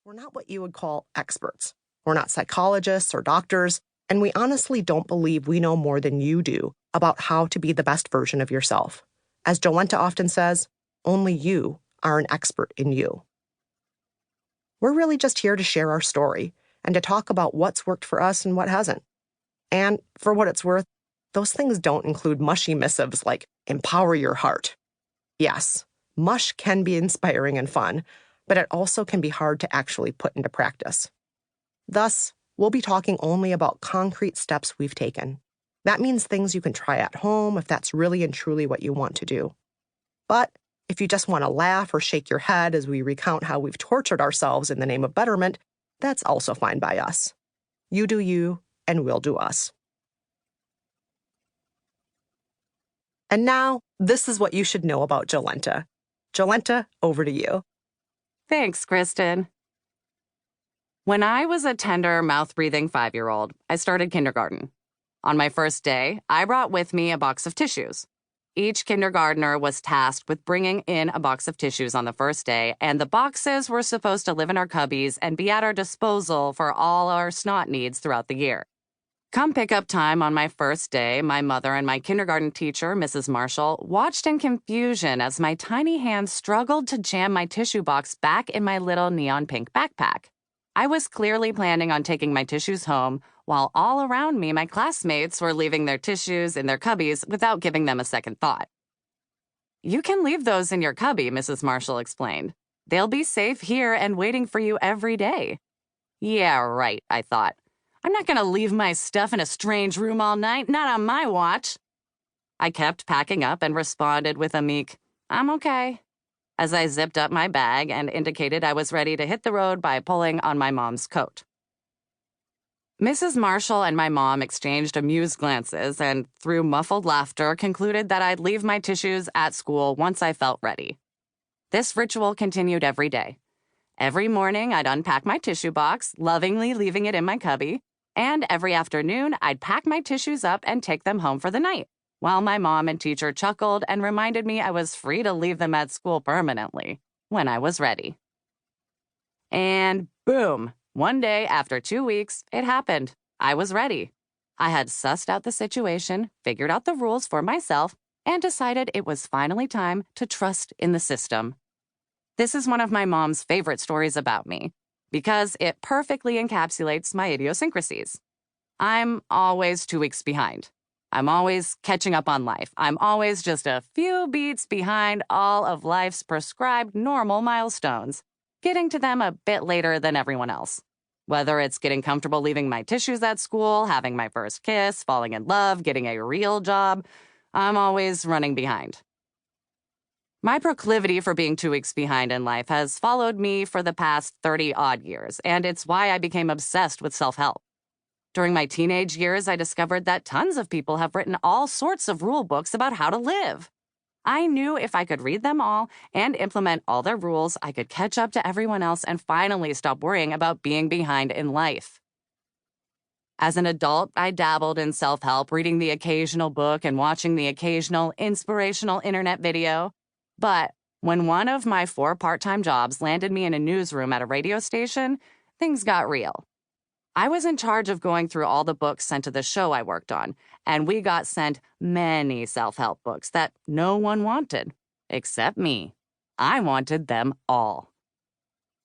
We're not what you would call experts. We're not psychologists or doctors, and we honestly don't believe we know more than you do about how to be the best version of yourself. As Jolenta often says, only you are an expert in you. We're really just here to share our story and to talk about what's worked for us and what hasn't. And for what it's worth, those things don't include mushy missives like empower your heart. Yes, mush can be inspiring and fun, but it also can be hard to actually put into practice. Thus, we'll be talking only about concrete steps we've taken. That means things you can try at home if that's really and truly what you want to do. But if you just want to laugh or shake your head as we recount how we've tortured ourselves in the name of betterment, that's also fine by us. You do you, and we'll do us. And now, this is what you should know about Jolenta. Jolenta, over to you. Thanks, Kristen. When I was a tender, mouth-breathing 5-year-old, I started kindergarten. On my first day, I brought with me a box of tissues. Each kindergartner was tasked with bringing in a box of tissues on the first day, and the boxes were supposed to live in our cubbies and be at our disposal for all our snot needs throughout the year. Come pickup time on my first day, my mother and my kindergarten teacher, Mrs. Marshall, watched in confusion as my tiny hands struggled to jam my tissue box back in my little neon pink backpack. I was clearly planning on taking my tissues home, while all around me, my classmates were leaving their tissues in their cubbies without giving them a second thought. "You can leave those in your cubby," Mrs. Marshall explained. "They'll be safe here and waiting for you every day." Yeah, right, I thought. I'm not going to leave my stuff in a strange room all night, not on my watch. I kept packing up and responded with a meek, "I'm okay," as I zipped up my bag and indicated I was ready to hit the road by pulling on my mom's coat. Mrs. Marshall and my mom exchanged amused glances and, through muffled laughter, concluded that I'd leave my tissues at school once I felt ready. This ritual continued every day. Every morning, I'd unpack my tissue box, lovingly leaving it in my cubby, and every afternoon, I'd pack my tissues up and take them home for the night, while my mom and teacher chuckled and reminded me I was free to leave them at school permanently when I was ready. And boom, one day after 2 weeks, it happened. I was ready. I had sussed out the situation, figured out the rules for myself, and decided it was finally time to trust in the system. This is one of my mom's favorite stories about me, because it perfectly encapsulates my idiosyncrasies. I'm always 2 weeks behind. I'm always catching up on life. I'm always just a few beats behind all of life's prescribed normal milestones, getting to them a bit later than everyone else. Whether it's getting comfortable leaving my tissues at school, having my first kiss, falling in love, getting a real job, I'm always running behind. My proclivity for being 2 weeks behind in life has followed me for the past 30-odd years, and it's why I became obsessed with self-help. During my teenage years, I discovered that tons of people have written all sorts of rule books about how to live. I knew if I could read them all and implement all their rules, I could catch up to everyone else and finally stop worrying about being behind in life. As an adult, I dabbled in self-help, reading the occasional book and watching the occasional inspirational internet video. But when one of my 4 part-time jobs landed me in a newsroom at a radio station, things got real. I was in charge of going through all the books sent to the show I worked on, and we got sent many self-help books that no one wanted, except me. I wanted them all.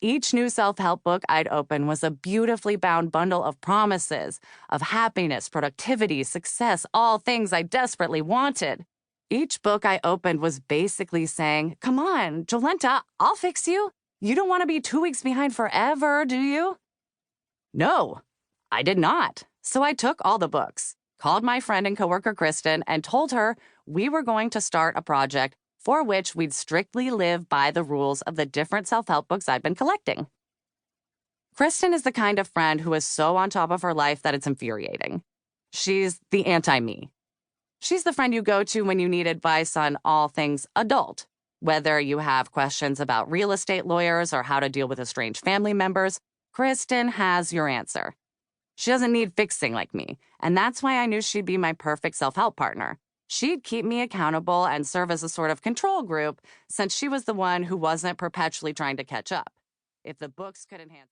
Each new self-help book I'd open was a beautifully bound bundle of promises, of happiness, productivity, success, all things I desperately wanted. Each book I opened was basically saying, "Come on, Jolenta, I'll fix you. You don't want to be 2 weeks behind forever, do you?" No, I did not. So I took all the books, called my friend and coworker Kristen, and told her we were going to start a project for which we'd strictly live by the rules of the different self-help books I'd been collecting. Kristen is the kind of friend who is so on top of her life that it's infuriating. She's the anti-me. She's the friend you go to when you need advice on all things adult. Whether you have questions about real estate lawyers or how to deal with estranged family members, Kristen has your answer. She doesn't need fixing like me, and that's why I knew she'd be my perfect self-help partner. She'd keep me accountable and serve as a sort of control group, since she was the one who wasn't perpetually trying to catch up. If the books could enhance...